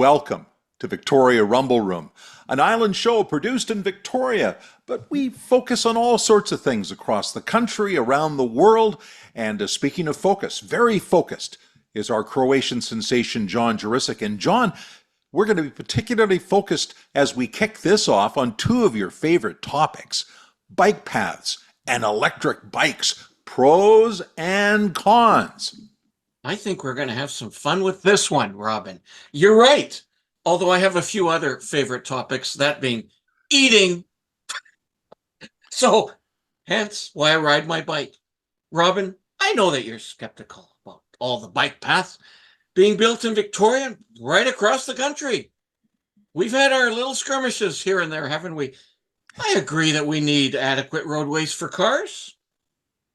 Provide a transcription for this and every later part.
Welcome to Victoria Rumble Room, an island show produced in Victoria, but we focus on all sorts of things across the country, around the world, and speaking of focus, very focused is our Croatian sensation, John Jurisic. And John, we're going to be particularly focused as we kick this off on two of your favorite topics, bike paths and electric bikes, pros and cons. I think we're going to have some fun with this one, Robin. You're right. Although I have a few other favorite topics, that being eating. So, hence why I ride my bike. Robin, I know that you're skeptical about all the bike paths being built in Victoria right across the country. We've had our little skirmishes here and there, haven't we? I agree that we need adequate roadways for cars,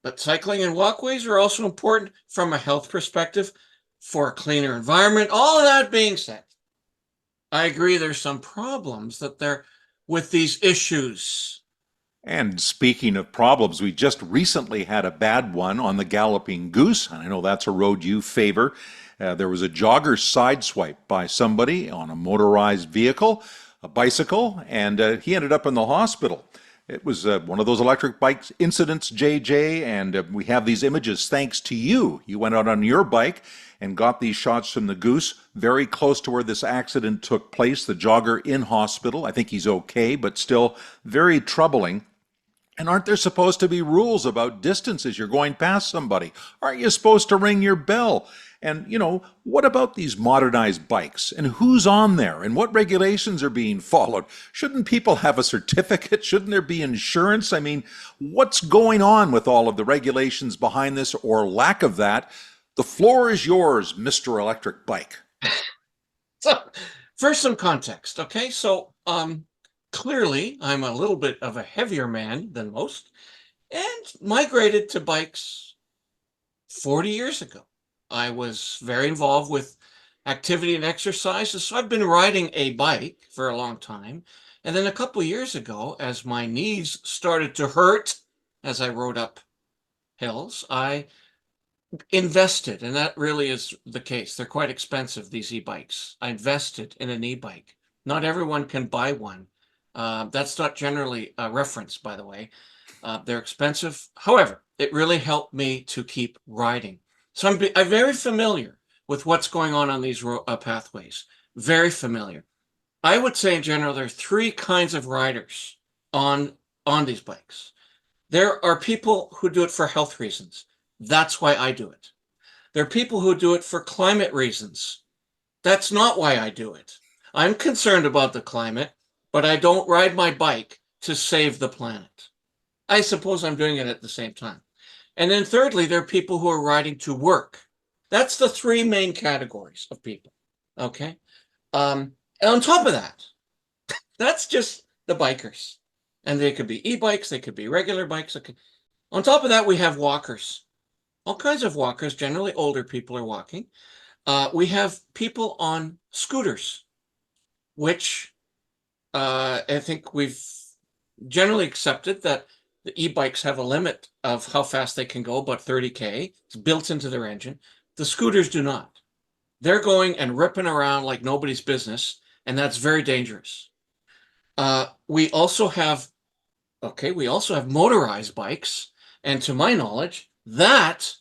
but cycling and walkways are also important from a health perspective for a cleaner environment. All of that being said, I agree there's some problems that there with these issues. And speaking of problems, we just recently had a bad one on the Galloping Goose, and I know that's a road you favor. There was a jogger sideswipe by somebody on a motorized vehicle, a bicycle, and he ended up in the hospital. It was one of those electric bike incidents, JJ, and we have these images thanks to you. You went out on your bike and got these shots from the Goose very close to where this accident took place. The jogger in hospital. I think he's okay, but still very troubling. And aren't there supposed to be rules about distance as you're going past somebody? Aren't you supposed to ring your bell? And, what about these modernized bikes? And who's on there? And what regulations are being followed? Shouldn't people have a certificate? Shouldn't there be insurance? I mean, what's going on with all of the regulations behind this or lack of that? The floor is yours, Mr. Electric Bike. So, first some context, okay? So, clearly, I'm a little bit of a heavier man than most and migrated to bikes 40 years ago. I was very involved with activity and exercises, so I've been riding a bike for a long time. And then a couple of years ago, as my knees started to hurt as I rode up hills, I invested, and that really is the case. They're quite expensive, these e-bikes. I invested in an e-bike. Not everyone can buy one. That's not generally a reference, by the way. They're expensive. However, it really helped me to keep riding. So I'm very familiar with what's going on these pathways. Very familiar. I would say in general, there are three kinds of riders on these bikes. There are people who do it for health reasons. That's why I do it. There are people who do it for climate reasons. That's not why I do it. I'm concerned about the climate, but I don't ride my bike to save the planet. I suppose I'm doing it at the same time. And then thirdly, there are people who are riding to work. That's the three main categories of people, okay? And on top of that, that's just the bikers. And they could be e-bikes, they could be regular bikes. Okay. On top of that, we have walkers. All kinds of walkers, generally older people are walking. We have people on scooters, which I think we've generally accepted that the e-bikes have a limit of how fast they can go, about 30K. It's built into their engine. The scooters do not. They're going and ripping around like nobody's business, and that's very dangerous. We also have motorized bikes, and to my knowledge, that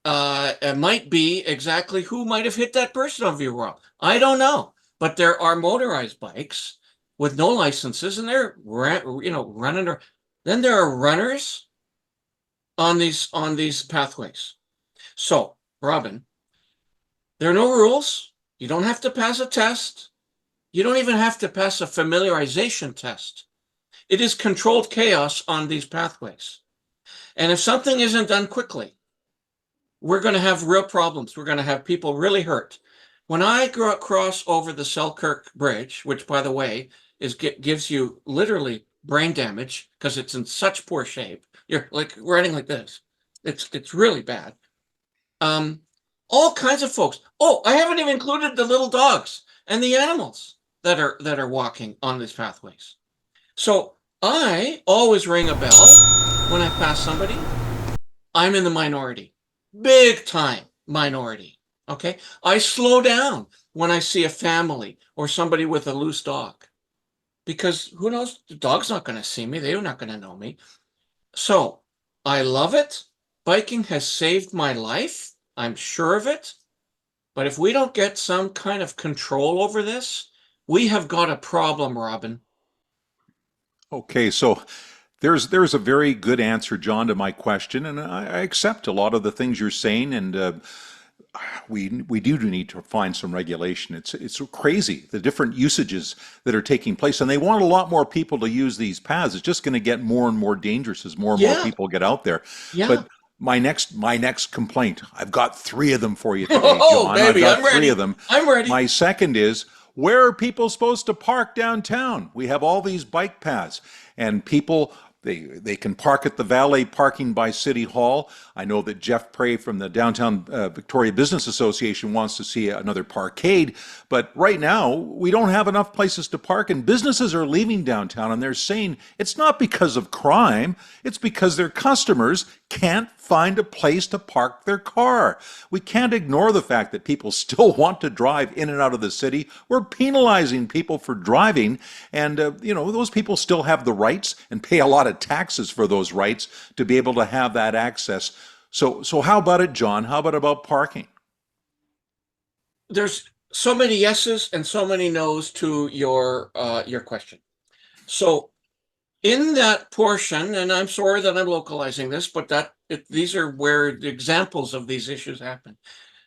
might be exactly who might have hit that person on view wrong. I don't know, but there are motorized bikes with no licenses, and they're running. Then there are runners on these pathways. So, Robin, there are no rules. You don't have to pass a test. You don't even have to pass a familiarization test. It is controlled chaos on these pathways. And if something isn't done quickly, we're going to have real problems. We're going to have people really hurt. When I cross over the Selkirk Bridge, which, by the way, gives you literally brain damage because it's in such poor shape. You're like riding like this. It's really bad. All kinds of folks. Oh, I haven't even included the little dogs and the animals that are walking on these pathways. So I always ring a bell when I pass somebody. I'm in the minority, big time minority. Okay. I slow down when I see a family or somebody with a loose dog because who knows? The dog's not going to see me. They're not going to know me. So I love it. Biking has saved my life. I'm sure of it. But if we don't get some kind of control over this, we have got a problem, Robin. Okay, so there's a very good answer, John, to my question, and I accept a lot of the things you're saying, and we do need to find some regulation. It's crazy the different usages that are taking place, and they want a lot more people to use these paths. It's just going to get more and more dangerous as more and more Yeah, people get out there. yeah. But my next complaint, I've got three of them for you today, Oh, John. I've baby, got I'm three of ready. them. I'm ready. My second is, where are people supposed to park downtown? We have all these bike paths, and people they can park at the valet parking by City Hall. I know that Jeff Prey from the Downtown Victoria Business Association wants to see another parkade, but right now we don't have enough places to park, and businesses are leaving downtown, and they're saying it's not because of crime, it's because their customers can't find a place to park their car. We can't ignore the fact that people still want to drive in and out of the city. We're penalizing people for driving, and those people still have the rights and pay a lot of taxes for those rights to be able to have that access. So how about it, John? How about parking? There's so many yeses and so many nos to your question. So in that portion, and I'm sorry that I'm localizing this, but these are where the examples of these issues happen.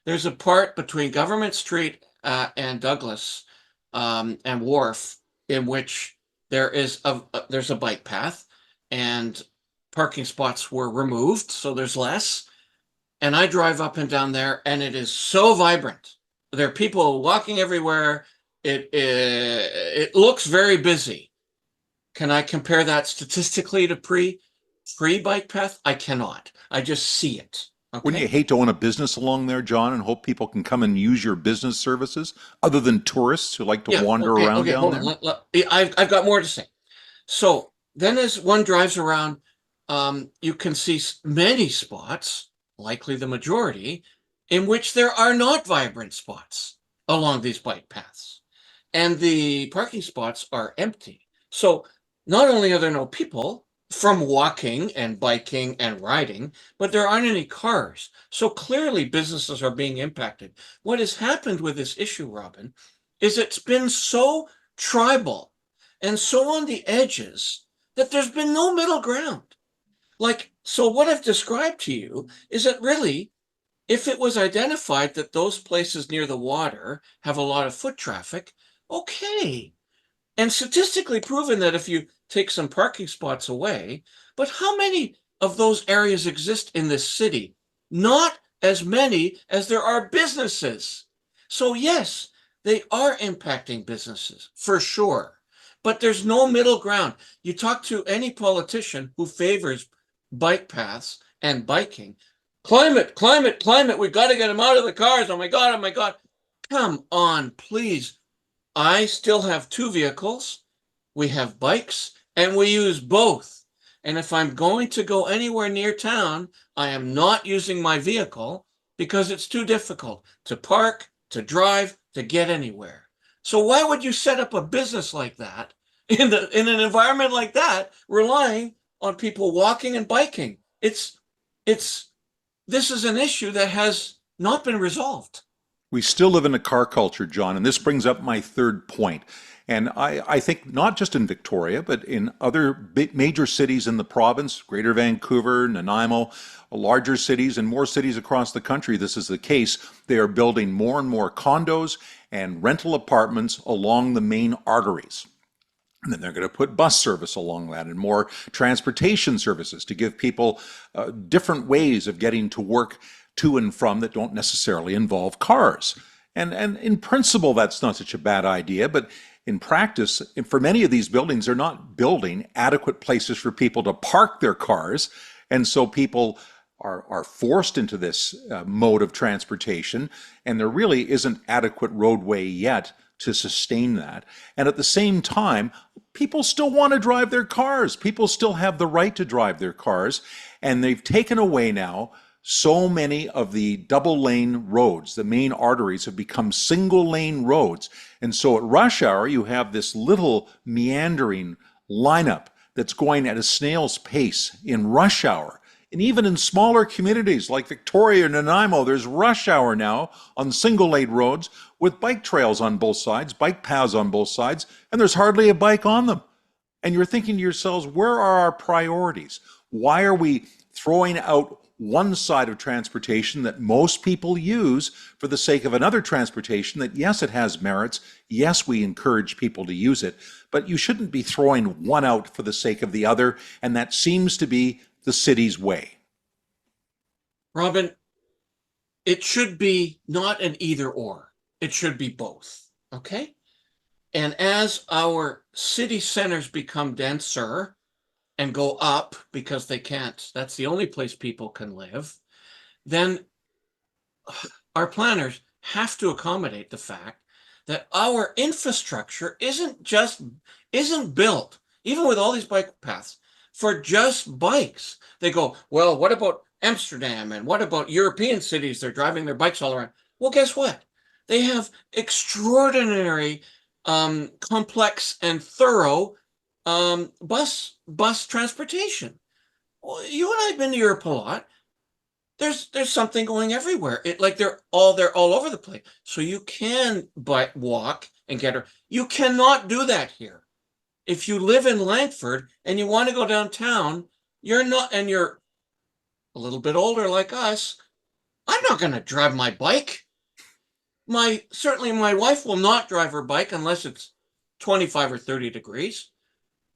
There's a part between Government Street and Douglas and Wharf in which there's a bike path, and parking spots were removed, so there's less. And I drive up and down there, and it is so vibrant. There are people walking everywhere. It looks very busy. Can I compare that statistically to pre bike path? I cannot. I just see it. Wouldn't you Okay. hate to own a business along there, John, and hope people can come and use your business services other than tourists who like to Yeah. wander Okay. around Okay. down Hold on. there? I've got more to say. So then, as one drives around, you can see many spots, likely the majority, in which there are not vibrant spots along these bike paths, and the parking spots are empty. So not only are there no people from walking and biking and riding, but there aren't any cars. So clearly businesses are being impacted. What has happened with this issue, Robin, is it's been so tribal and so on the edges that there's been no middle ground. Like, so what I've described to you is that really, if it was identified that those places near the water have a lot of foot traffic, okay. And statistically proven that if you take some parking spots away, but how many of those areas exist in this city? Not as many as there are businesses. So, yes, they are impacting businesses for sure. But there's no middle ground. You talk to any politician who favors bike paths and biking. Climate, climate, climate. We've got to get them out of the cars. Oh my God, oh my God. Come on, please. I still have two vehicles. We have bikes and we use both. And if I'm going to go anywhere near town, I am not using my vehicle because it's too difficult to park, to drive, to get anywhere. So why would you set up a business like that in an environment like that, relying on people walking and biking? It's this is an issue that has not been resolved. We still live in a car culture, John, and this brings up my third point. And I think not just in Victoria, but in other major cities in the province, Greater Vancouver, Nanaimo, larger cities, and more cities across the country, this is the case. They are building more and more condos and rental apartments along the main arteries. And then they're going to put bus service along that and more transportation services to give people different ways of getting to work to and from that don't necessarily involve cars. And in principle, that's not such a bad idea, but in practice, for many of these buildings, they're not building adequate places for people to park their cars. And so people are forced into this mode of transportation, and there really isn't adequate roadway yet to sustain that. And at the same time, people still want to drive their cars. People still have the right to drive their cars. And they've taken away now So many of the double lane roads, the main arteries, have become single lane roads. And so at rush hour, you have this little meandering lineup that's going at a snail's pace in rush hour. And even in smaller communities like Victoria and Nanaimo, there's rush hour now on single lane roads with bike trails on both sides, bike paths on both sides, and there's hardly a bike on them. And you're thinking to yourselves, where are our priorities? Why are we throwing out one side of transportation that most people use for the sake of another transportation that, yes, it has merits. Yes, we encourage people to use it, but you shouldn't be throwing one out for the sake of the other. And that seems to be the city's way. Robin, it should be not an either or. It should be both. Okay. And as our city centers become denser and go up because they can't, that's the only place people can live, then our planners have to accommodate the fact that our infrastructure isn't built, even with all these bike paths, for just bikes. They go, well, what about Amsterdam and what about European cities? They're driving their bikes all around. Well, guess what? They have extraordinary, complex and thorough bus transportation. Well, you and I have been to Europe a lot. There's something going everywhere. They're all over the place. So you can walk and get her. You cannot do that here. If you live in Langford and you want to go downtown, you're not, and you're a little bit older like us, I'm not going to drive my bike. Certainly my wife will not drive her bike unless it's 25 or 30 degrees.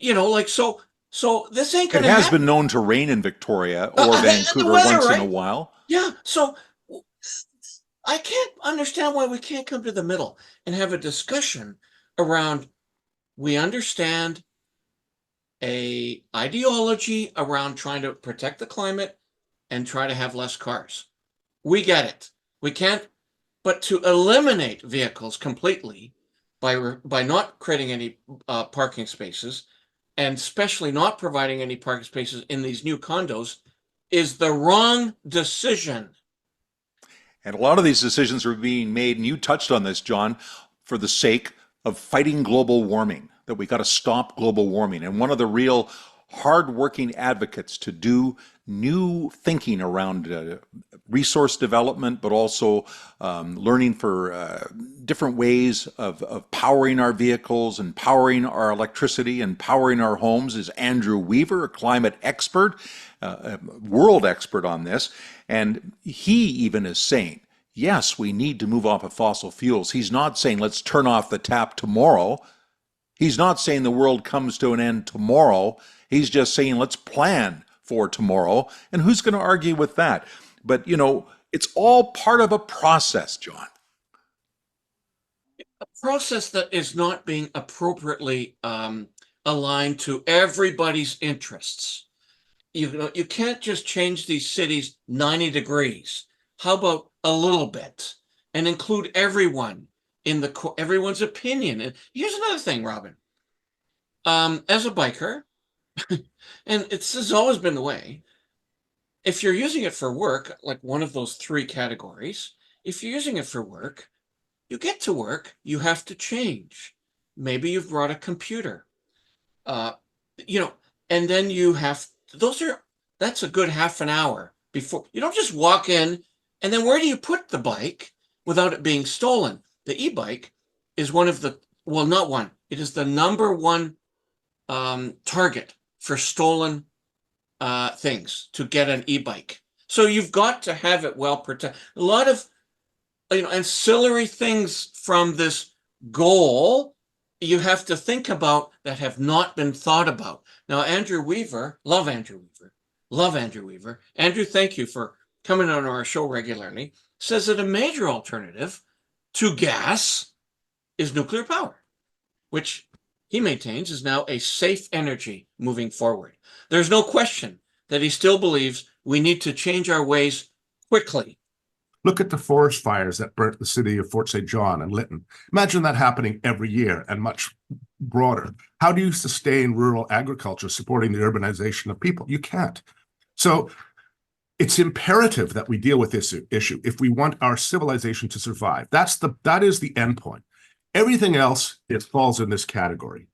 So this ain't It going to has happen. been known to rain in Victoria or The Vancouver weather, once in a right? while. Yeah. So I can't understand why we can't come to the middle and have a discussion around, we understand a ideology around trying to protect the climate and try to have less cars. We get it. We can't, but to eliminate vehicles completely by not creating any parking spaces, and especially not providing any parking spaces in these new condos, is the wrong decision. And a lot of these decisions are being made, and you touched on this, John, for the sake of fighting global warming, that we got to stop global warming. And one of the real hardworking advocates to do new thinking around resource development, but also learning for different ways of powering our vehicles and powering our electricity and powering our homes is Andrew Weaver, a climate expert, a world expert on this. And he even is saying, yes, we need to move off of fossil fuels. He's not saying let's turn off the tap tomorrow. He's not saying the world comes to an end tomorrow. He's just saying let's plan for tomorrow. And who's going to argue with that? But, it's all part of a process, John. A process that is not being appropriately aligned to everybody's interests. You can't just change these cities 90 degrees. How about a little bit and include everyone in everyone's opinion? And here's another thing, Robin. As a biker, and this has always been the way, if you're using it for work, like one of those three categories, if you're using it for work, you get to work, you have to change. Maybe you've brought a computer, uh, and then that's a good half an hour before. You don't just walk in, and then where do you put the bike without it being stolen? The e-bike is not one, it is the number one target for stolen things to get an e-bike. So you've got to have it well protected. A lot of ancillary things from this goal you have to think about that have not been thought about. Now, Andrew Weaver, love Andrew Weaver, love Andrew Weaver. Andrew, thank you for coming on our show regularly. Says that a major alternative to gas is nuclear power, which he maintains is now a safe energy moving forward. There's no question that he still believes we need to change our ways quickly. Look at the forest fires that burnt the city of Fort St. John and Lytton. Imagine that happening every year and much broader. How do you sustain rural agriculture supporting the urbanization of people? You can't. So it's imperative that we deal with this issue if we want our civilization to survive. That is the end point. Everything else, it falls in this category,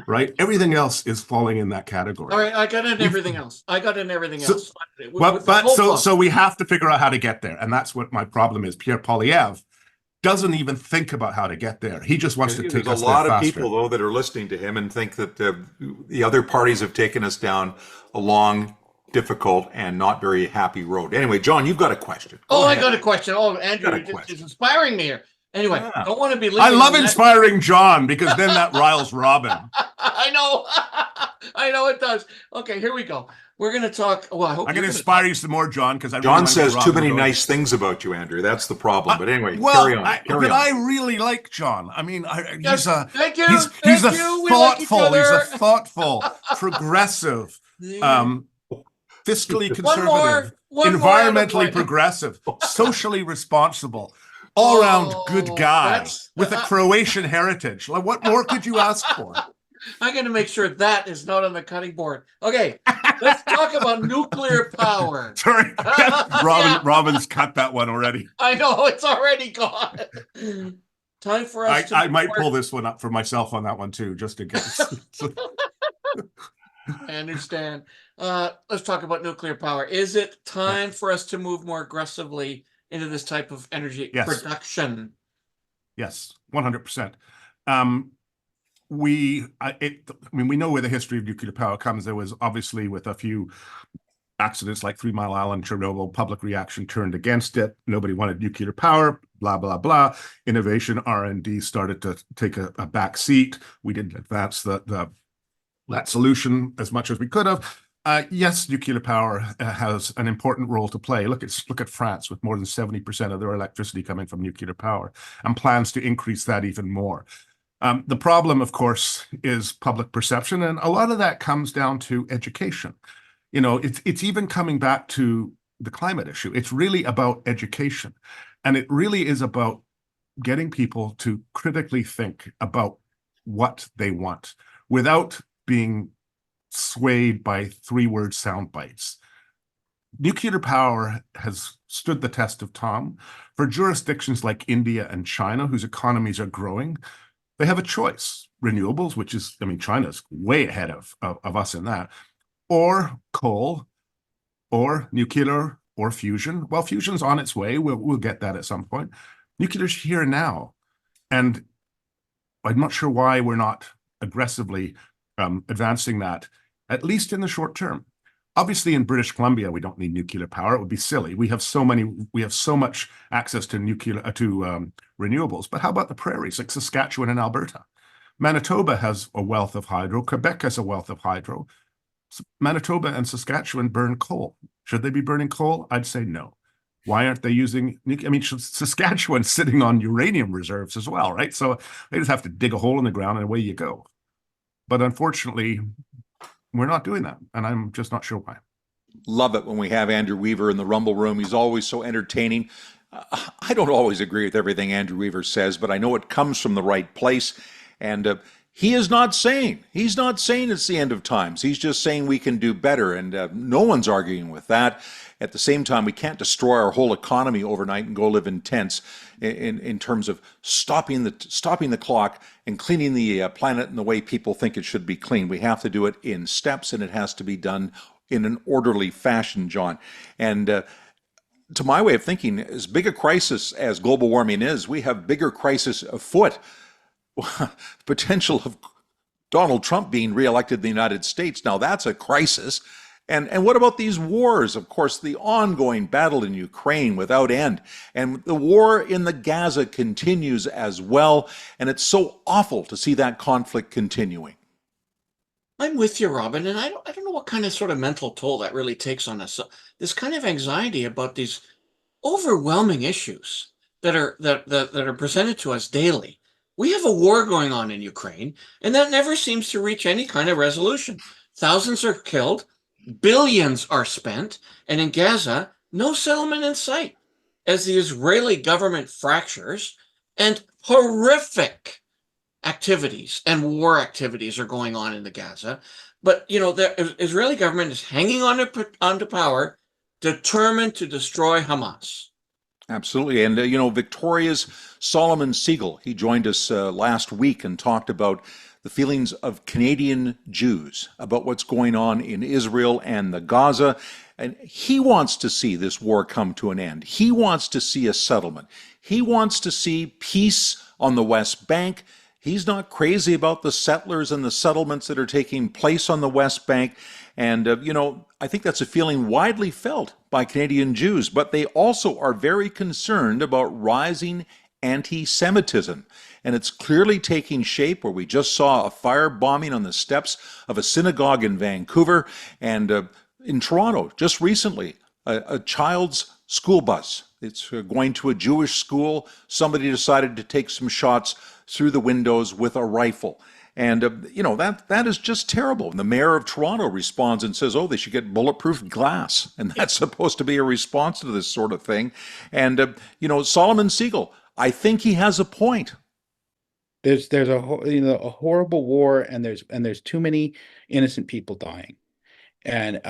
right? Everything else is falling in that category. All right, I got in everything else. I got in everything So, else. so we have to figure out how to get there, and that's what my problem is. Pierre Poilievre doesn't even think about how to get there. He just wants to take us there faster. There's a lot of people, though, that are listening to him and think that the other parties have taken us down a long, difficult, and not very happy road. Anyway, John, you've got a question. I got a question. Oh, Andrew, you're just inspiring me here. Anyway, don't want to be. I love inspiring John because then that riles Robin. I know. I know it does. Okay, here we go. We're going to talk. Well, I hope I'm going to inspire you some more, John, because John says too many nice things about you, Andrew. That's the problem. But anyway, carry on. I really like John. I mean, he's a thank you. He's a thoughtful, progressive, fiscally conservative, environmentally progressive, socially responsible, all-around good guy with a Croatian heritage. What more could you ask for? I'm going to make sure that is not on the cutting board. Okay, let's talk about nuclear power. Sorry, Robin's cut that one already. I know, it's already gone. Time for us I might pull this one up for myself on that one too, just in case. I understand. Let's talk about nuclear power. Is it time for us to move more aggressively into this type of energy production? Yes, 100%. We know where the history of nuclear power comes. There was obviously, with a few accidents like 3 Mile Island, Chernobyl, public reaction turned against it. Nobody wanted nuclear power, blah, blah, blah. Innovation, R&D started to take a back seat. We didn't advance that solution as much as we could have. Yes, nuclear power has an important role to play. Look at France, with more than 70% of their electricity coming from nuclear power, and plans to increase that even more. The problem, of course, is public perception, and a lot of that comes down to education. You know, it's even coming back to the climate issue. It's really about education, and it really is about getting people to critically think about what they want without being swayed by 3-word sound bites. Nuclear power has stood the test of time. For jurisdictions like India and China, whose economies are growing, they have a choice. Renewables, which is, China's way ahead of us in that, or coal, or nuclear, or fusion. Well, fusion's on its way. We'll get that at some point. Nuclear's here now. And I'm not sure why we're not aggressively advancing that, at least in the short term. Obviously, in British Columbia, we don't need nuclear power. It would be silly. We have so much access to renewables. But how about the prairies, like Saskatchewan and Alberta? Manitoba has a wealth of hydro. Quebec has a wealth of hydro. Manitoba and Saskatchewan burn coal. Should they be burning coal? I'd say no. Why aren't they using nuclear? Saskatchewan's sitting on uranium reserves as well, right? So they just have to dig a hole in the ground and away you go. But unfortunately, we're not doing that, and I'm just not sure why. Love it when we have Andrew Weaver in the Rumble Room. He's always so entertaining. I don't always agree with everything Andrew Weaver says, but I know it comes from the right place. And he's not saying it's the end of times. He's just saying we can do better, and no one's arguing with that. At the same time, we can't destroy our whole economy overnight and go live in tents in terms of stopping the clock and cleaning the planet in the way people think it should be cleaned. We have to do it in steps, and it has to be done in an orderly fashion, John. And to my way of thinking, as big a crisis as global warming is, we have bigger crisis afoot. Potential of Donald Trump being reelected in the United States. Now that's a crisis. And what about these wars? Of course, the ongoing battle in Ukraine without end. And the war in the Gaza continues as well. And it's so awful to see that conflict continuing. I'm with you, Robin, and I don't know what kind of sort of mental toll that really takes on us. So this kind of anxiety about these overwhelming issues that are presented to us daily. We have a war going on in Ukraine, and that never seems to reach any kind of resolution. Thousands are killed, billions are spent, and in Gaza, no settlement in sight, as the Israeli government fractures, and horrific activities and war activities are going on in the Gaza. But, the Israeli government is hanging on to power determined to destroy Hamas. Absolutely. And, Victoria's Solomon Siegel, he joined us last week and talked about the feelings of Canadian Jews about what's going on in Israel and the Gaza. And he wants to see this war come to an end. He wants to see a settlement. He wants to see peace on the West Bank. He's not crazy about the settlers and the settlements that are taking place on the West Bank. And, I think that's a feeling widely felt by Canadian Jews, but they also are very concerned about rising anti-Semitism. And it's clearly taking shape where we just saw a firebombing on the steps of a synagogue in Vancouver and in Toronto just recently, a child's school bus. It's going to a Jewish school. Somebody decided to take some shots through the windows with a rifle. And, that is just terrible. And the mayor of Toronto responds and says, oh, they should get bulletproof glass. And that's supposed to be a response to this sort of thing. And, Solomon Siegel, I think he has a point. There's a horrible war, and there's too many innocent people dying. And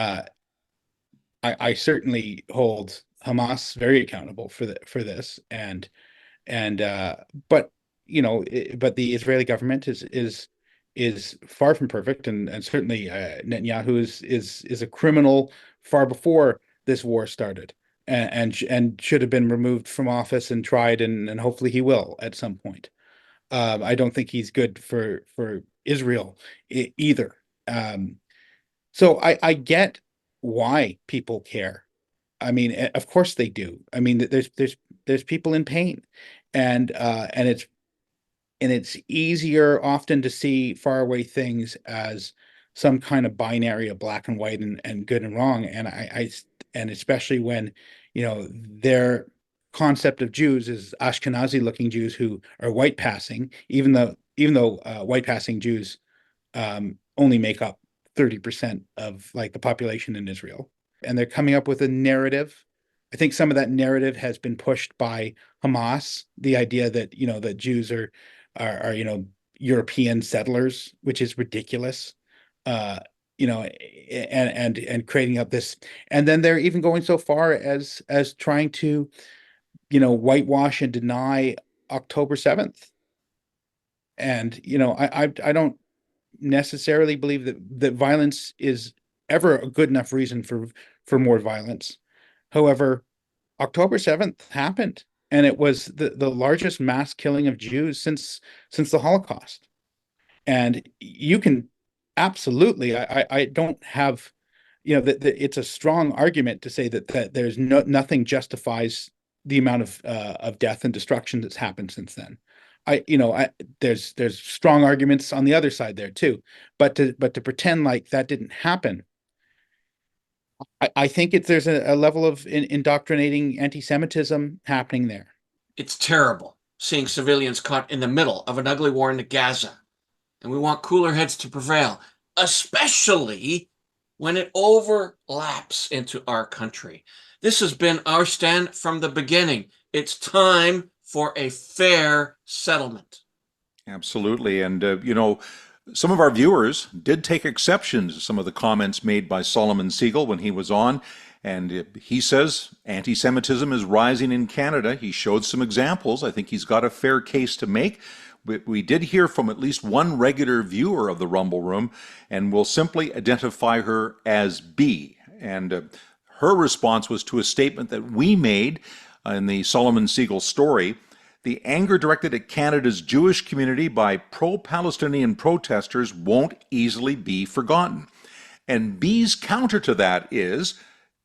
I certainly hold Hamas very accountable for this. But but the Israeli government is far from perfect, and certainly Netanyahu is a criminal far before this war started, and should have been removed from office and tried, and hopefully he will at some point. I don't think he's good for Israel either. So I get why people care. I mean, of course they do. I mean, there's people in pain, and it's easier often to see faraway things as some kind of binary of black and white and good and wrong. And especially when, their concept of Jews is Ashkenazi looking Jews who are white passing, even though white passing Jews only make up 30% of like the population in Israel. And they're coming up with a narrative. I think some of that narrative has been pushed by Hamas, the idea that, that Jews are European settlers, which is ridiculous. And creating up this, and then they're even going so far as trying to, whitewash and deny October 7th. And, I don't necessarily believe that violence is ever a good enough reason for more violence. However, October 7th happened, and it was the largest mass killing of Jews since the Holocaust. And you can absolutely, I don't have, that it's a strong argument to say that there's nothing justifies the amount of death and destruction that's happened since then. There's strong arguments on the other side there too, but to pretend like that didn't happen, I think there's a level of indoctrinating anti-Semitism happening there. It's terrible seeing civilians caught in the middle of an ugly war in Gaza. And we want cooler heads to prevail, especially when it overlaps into our country. This has been our stand from the beginning. It's time for a fair settlement. Absolutely. And, some of our viewers did take exception to some of the comments made by Solomon Siegel when he was on. And he says anti-Semitism is rising in Canada. He showed some examples. I think he's got a fair case to make. We did hear from at least one regular viewer of the Rumble Room, and we'll simply identify her as B. And her response was to a statement that we made in the Solomon Siegel story. The anger directed at Canada's Jewish community by pro-Palestinian protesters won't easily be forgotten. And B's counter to that is,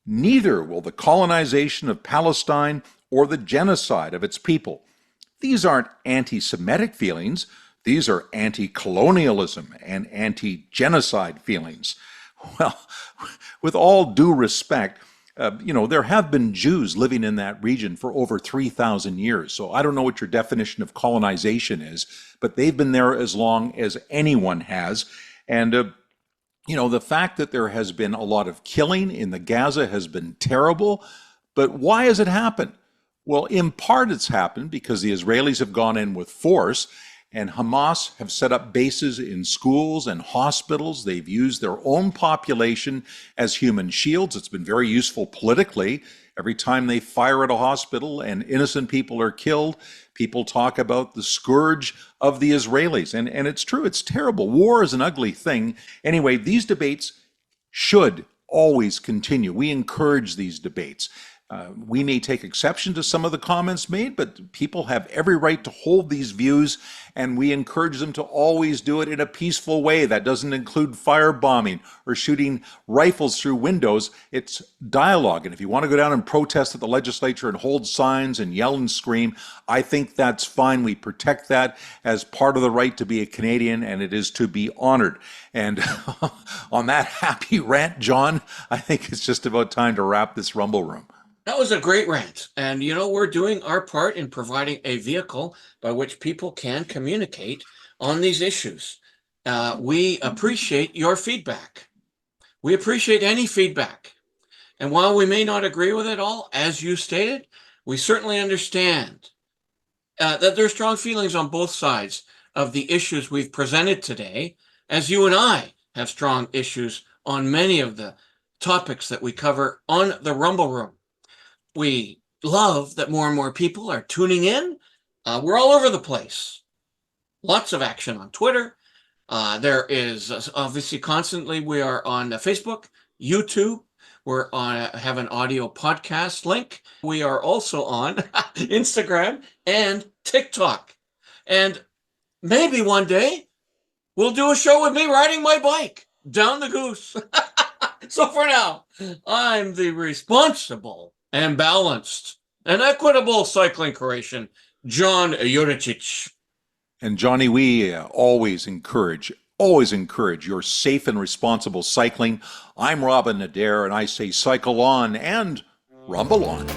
neither will the colonization of Palestine or the genocide of its people. These aren't anti-Semitic feelings. These are anti-colonialism and anti-genocide feelings. Well, with all due respect, there have been Jews living in that region for over 3,000 years. So I don't know what your definition of colonization is, but they've been there as long as anyone has. And, the fact that there has been a lot of killing in the Gaza has been terrible. But why has it happened? Well, in part it's happened because the Israelis have gone in with force, And Hamas have set up bases in schools and hospitals. They've used their own population as human shields. It's been very useful politically. Every time they fire at a hospital and innocent people are killed, people talk about the scourge of the Israelis. And it's true, it's terrible. War is an ugly thing. Anyway, these debates should always continue. We encourage these debates. We may take exception to some of the comments made, but people have every right to hold these views, and we encourage them to always do it in a peaceful way. That doesn't include firebombing or shooting rifles through windows. It's dialogue. And if you want to go down and protest at the legislature and hold signs and yell and scream, I think that's fine. We protect that as part of the right to be a Canadian, and it is to be honored. And on that happy rant, John, I think it's just about time to wrap this Rumble Room. That was a great rant. And, we're doing our part in providing a vehicle by which people can communicate on these issues. We appreciate your feedback. We appreciate any feedback. And while we may not agree with it all, as you stated, we certainly understand that there's strong feelings on both sides of the issues we've presented today, as you and I have strong issues on many of the topics that we cover on the Rumble Room. We love that more and more people are tuning in. We're all over the place. Lots of action on Twitter. There is obviously constantly, we are on Facebook, YouTube. We're on, have an audio podcast link. We are also on Instagram and TikTok. And maybe one day we'll do a show with me riding my bike down the Goose. So for now, I'm the responsible and balanced and equitable cycling Croatian, John Juricic. And Johnny, we always encourage your safe and responsible cycling. I'm Robin Adair, and I say cycle on and rumble on.